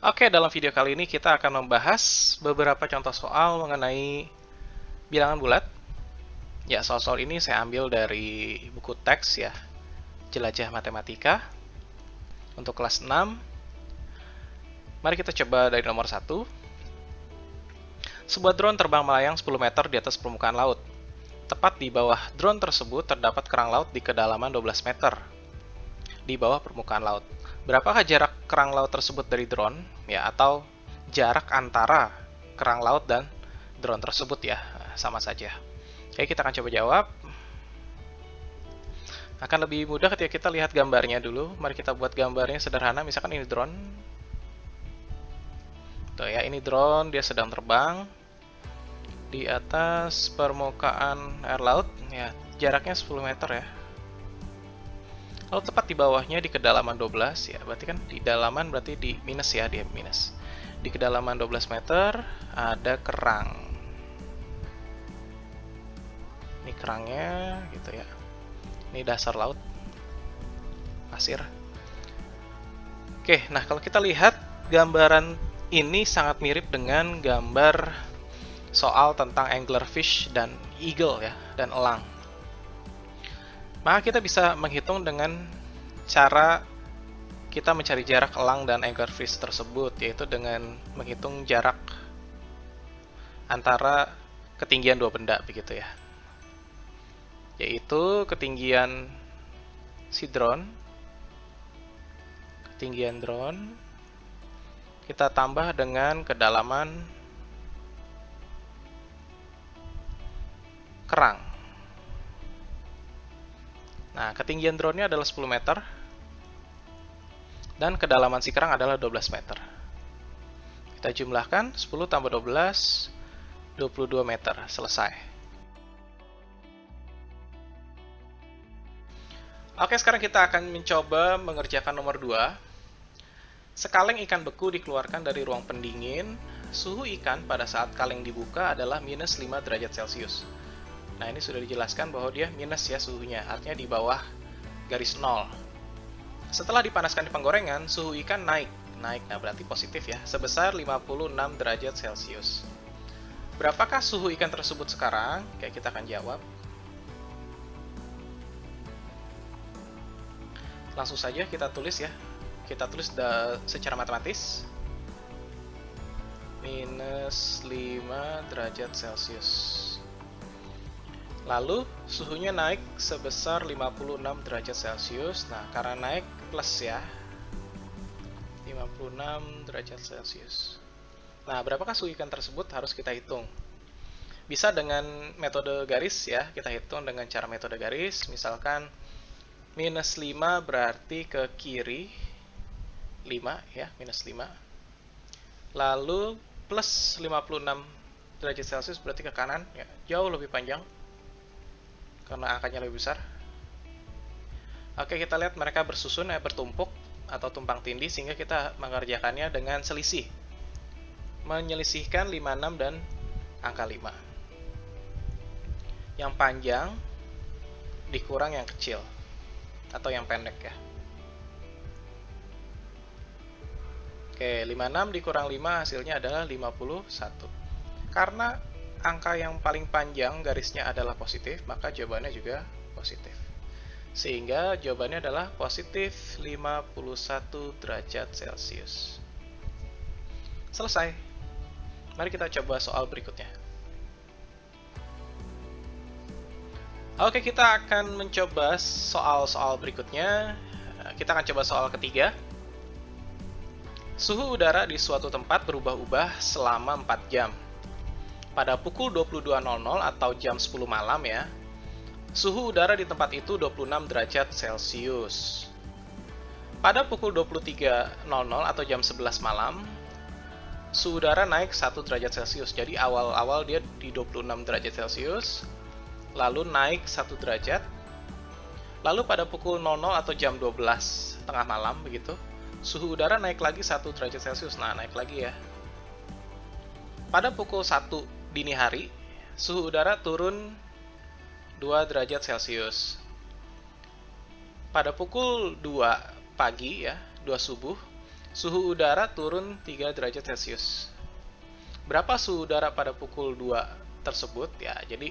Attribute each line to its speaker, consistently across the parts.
Speaker 1: Oke, dalam video kali ini kita akan membahas beberapa contoh soal mengenai bilangan bulat. Ya, soal-soal ini saya ambil dari buku teks ya, Jelajah Matematika untuk kelas 6. Mari kita coba dari nomor 1. Sebuah drone terbang melayang 10 meter di atas permukaan laut. Tepat di bawah drone tersebut terdapat kerang laut di kedalaman 12 meter di bawah permukaan laut. Berapakah jarak kerang laut tersebut dari drone? Ya, atau jarak antara kerang laut dan drone tersebut ya, sama saja. Oke, kita akan coba jawab. Akan lebih mudah ketika kita lihat gambarnya dulu. Mari kita buat gambarnya sederhana. Misalkan ini drone. Tuh ya, ini drone, dia sedang terbang di atas permukaan air laut. Ya, jaraknya 10 meter ya. Lalu tepat di bawahnya di kedalaman 12 ya, berarti kan di dalaman berarti di minus ya, dia minus. Di kedalaman 12 meter ada kerang. Ini kerangnya gitu ya. Ini dasar laut. Pasir. Oke, nah kalau kita lihat gambaran ini sangat mirip dengan gambar soal tentang anglerfish dan eagle ya, dan elang. Maka kita bisa menghitung dengan cara kita mencari jarak elang dan anglerfish tersebut, yaitu dengan menghitung jarak antara ketinggian dua benda begitu ya. Yaitu ketinggian si drone, ketinggian drone kita tambah dengan kedalaman kerang. Nah, ketinggian drone-nya adalah 10 meter dan kedalaman si kerang adalah 12 meter. Kita jumlahkan 10 tambah 12, 22 meter. Selesai. Oke, sekarang kita akan mencoba mengerjakan nomor 2. Sekaleng ikan beku dikeluarkan dari ruang pendingin. Suhu ikan pada saat kaleng dibuka adalah minus 5 derajat Celcius. Nah, ini sudah dijelaskan bahwa dia minus ya suhunya, artinya di bawah garis 0. Setelah dipanaskan di penggorengan, suhu ikan naik. Nah berarti positif ya, sebesar 56 derajat Celcius. Berapakah suhu ikan tersebut sekarang? Oke, kita akan jawab. Langsung saja kita tulis ya. Kita tulis secara matematis. Minus 5 derajat Celcius. Lalu suhunya naik sebesar 56 derajat Celcius. Nah, karena naik plus ya. 56 derajat Celcius. Nah, berapakah suhu ikan tersebut harus kita hitung. Bisa dengan metode garis ya. Kita hitung dengan cara metode garis. Misalkan minus 5 berarti ke kiri 5 ya, minus 5. Lalu plus 56 derajat Celcius berarti ke kanan ya, jauh lebih panjang karena angkanya lebih besar. Oke, kita lihat mereka bersusun bertumpuk atau tumpang tindih sehingga kita mengerjakannya dengan selisih. Menyelisihkan 56 dan angka 5. Yang panjang dikurang yang kecil atau yang pendek ya. Oke, 56 dikurang 5 hasilnya adalah 51. Karena angka yang paling panjang garisnya adalah positif, maka jawabannya juga positif. Sehingga jawabannya adalah positif 51 derajat Celcius. Selesai. Mari kita coba soal berikutnya. Oke, kita akan mencoba soal-soal berikutnya. Kita akan coba soal ketiga. Suhu udara di suatu tempat berubah-ubah selama 4 jam. Pada pukul 22.00 atau jam 10 malam ya, suhu udara di tempat itu 26 derajat Celcius. Pada pukul 23.00 atau jam 11 malam, suhu udara naik 1 derajat Celcius. Jadi awal-awal dia di 26 derajat Celcius, lalu naik 1 derajat. Lalu pada pukul 00 atau jam 12 tengah malam begitu, suhu udara naik lagi 1 derajat Celcius. Nah, naik lagi ya. Pada pukul 1 dini hari, suhu udara turun 2 derajat Celcius. Pada pukul 2 pagi ya, 2 subuh, suhu udara turun 3 derajat Celcius. Berapa suhu udara pada pukul 2 tersebut? Ya, jadi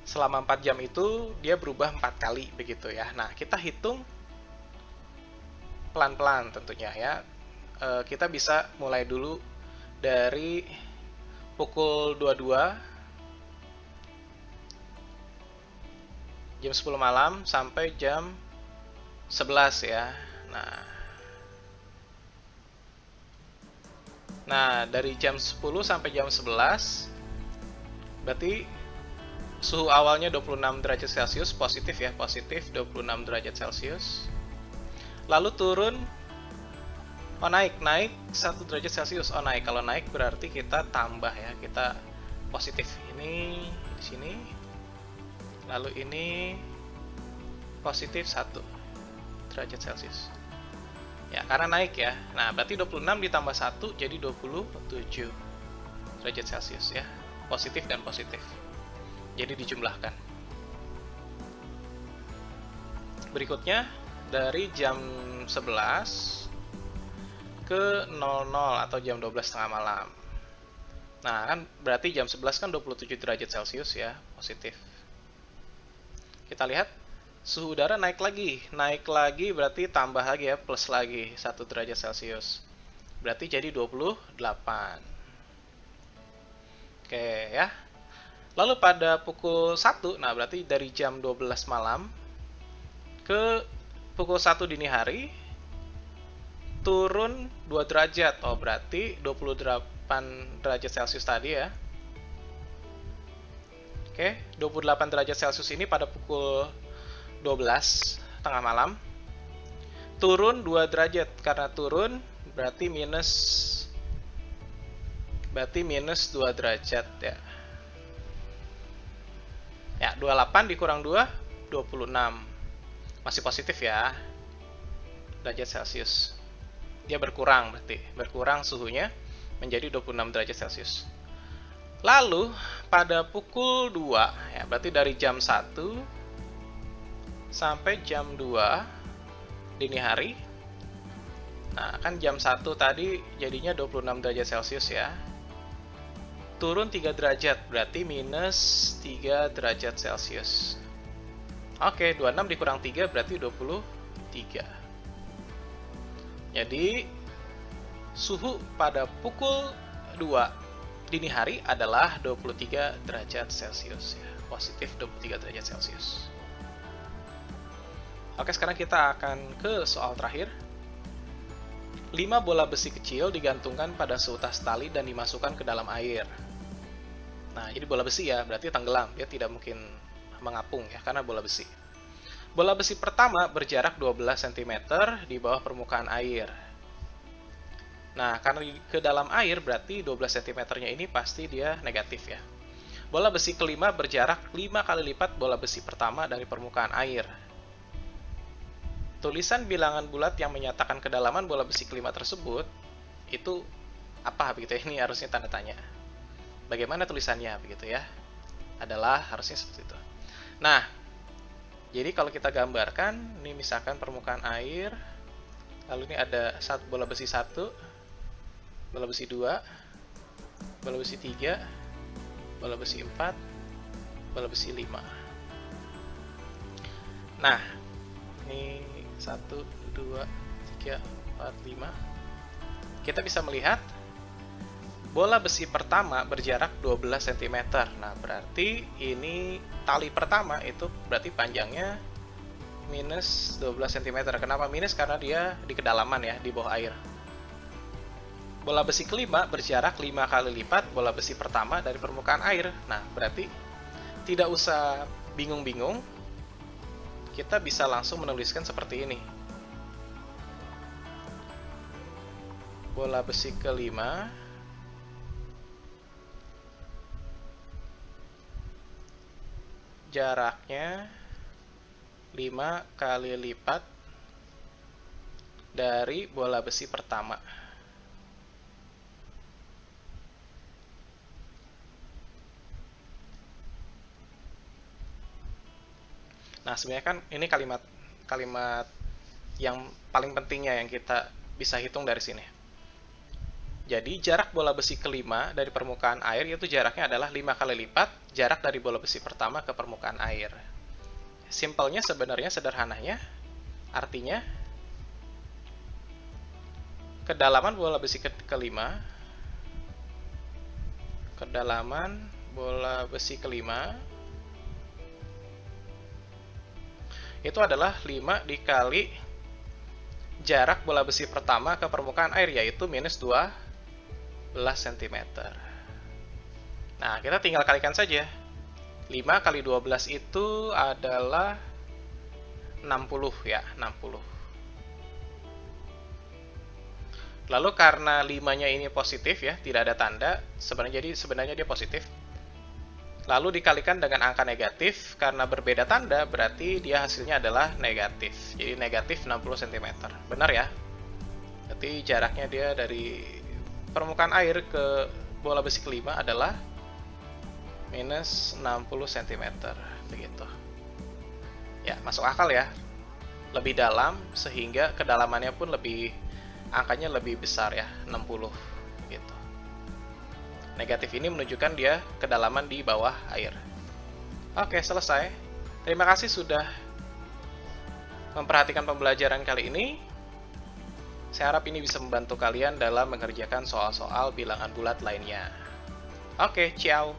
Speaker 1: selama 4 jam itu dia berubah 4 kali begitu ya. Nah, kita hitung pelan-pelan tentunya ya. Kita bisa mulai dulu dari pukul 22 jam 10 malam sampai jam 11 ya. Nah, dari jam 10 sampai jam 11 berarti suhu awalnya 26 derajat Celcius, positif ya, positif 26 derajat Celcius. Lalu turun, oh naik 1 derajat Celcius. Oh naik, kalau naik berarti kita tambah ya, kita positif. Ini di sini. Lalu ini positif 1 derajat Celcius. Ya, karena naik ya. Nah, berarti 26 ditambah 1 jadi 27 derajat Celcius ya. Positif dan positif. Jadi dijumlahkan. Berikutnya dari jam 11 ke 00 atau jam 12 tengah malam. Nah, kan berarti jam 11 kan 27 derajat Celcius ya, positif. Kita lihat suhu udara naik lagi berarti tambah lagi ya, plus lagi 1 derajat Celcius. Berarti jadi 28. Oke ya. Lalu pada pukul 1, nah berarti dari jam 12 malam ke pukul 1 dini hari turun 2 derajat. Oh, berarti 28 derajat Celcius tadi ya. Oke, 28 derajat Celcius ini pada pukul 12 tengah malam turun 2 derajat. Karena turun berarti minus 2 derajat ya. Ya, 28 dikurang 2 26. Masih positif ya. Derajat Celcius. Dia berkurang berarti. Berkurang suhunya menjadi 26 derajat Celcius. Lalu pada pukul 2 ya, berarti dari jam 1 sampai jam 2 dini hari. Nah, kan jam 1 tadi jadinya 26 derajat Celcius ya. Turun 3 derajat, berarti minus 3 derajat Celcius. Oke, 26 dikurang 3 berarti 23. Jadi, suhu pada pukul 2 dini hari adalah 23 derajat Celcius ya. Positif 23 derajat Celcius. Oke, sekarang kita akan ke soal terakhir. 5 bola besi kecil digantungkan pada seutas tali dan dimasukkan ke dalam air. Nah, jadi bola besi ya, berarti tenggelam. Dia tidak mungkin mengapung ya, karena bola besi. Bola besi pertama berjarak 12 cm di bawah permukaan air. Nah, karena ke dalam air berarti 12 cm-nya ini pasti dia negatif ya. Bola besi kelima berjarak 5 kali lipat bola besi pertama dari permukaan air. Tulisan bilangan bulat yang menyatakan kedalaman bola besi kelima tersebut itu apa begitu ya? Ini harusnya tanda tanya. Bagaimana tulisannya begitu ya? Adalah harusnya seperti itu. Nah, jadi kalau kita gambarkan, ini misalkan permukaan air, lalu ini ada bola besi 1, bola besi 2, bola besi 3, bola besi 4, bola besi 5. Nah, ini 1, 2, 3, 4, 5. Kita bisa melihat bola besi pertama berjarak 12 cm. Nah, berarti ini tali pertama itu berarti panjangnya minus 12 cm. Kenapa minus? Karena dia di kedalaman ya, di bawah air. Bola besi kelima berjarak 5 kali lipat bola besi pertama dari permukaan air. Nah, berarti tidak usah bingung-bingung. Kita bisa langsung menuliskan seperti ini. Bola besi kelima jaraknya 5 kali lipat dari bola besi pertama. Nah, sebenarnya kan ini kalimat yang paling pentingnya yang kita bisa hitung dari sini. Jadi jarak bola besi kelima dari permukaan air yaitu jaraknya adalah 5 kali lipat jarak dari bola besi pertama ke permukaan air. Simpelnya sebenarnya sederhananya, artinya kedalaman bola besi kelima, kedalaman bola besi kelima itu adalah 5 dikali jarak bola besi pertama ke permukaan air, yaitu minus 12 cm. Nah, kita tinggal kalikan saja. 5 kali 12 itu adalah 60 ya, 60. Lalu karena 5-nya ini positif ya, tidak ada tanda, sebenarnya dia positif. Lalu dikalikan dengan angka negatif, karena berbeda tanda berarti dia hasilnya adalah negatif. Jadi negatif 60 cm. Benar ya? Berarti jaraknya dia dari permukaan air ke bola besi kelima adalah minus 60 cm. Begitu. Ya, masuk akal ya. Lebih dalam sehingga kedalamannya pun angkanya lebih besar ya, 60 gitu. Negatif ini menunjukkan dia kedalaman di bawah air. Oke, selesai. Terima kasih sudah memperhatikan pembelajaran kali ini. Saya harap ini bisa membantu kalian dalam mengerjakan soal-soal bilangan bulat lainnya. Oke, ciao.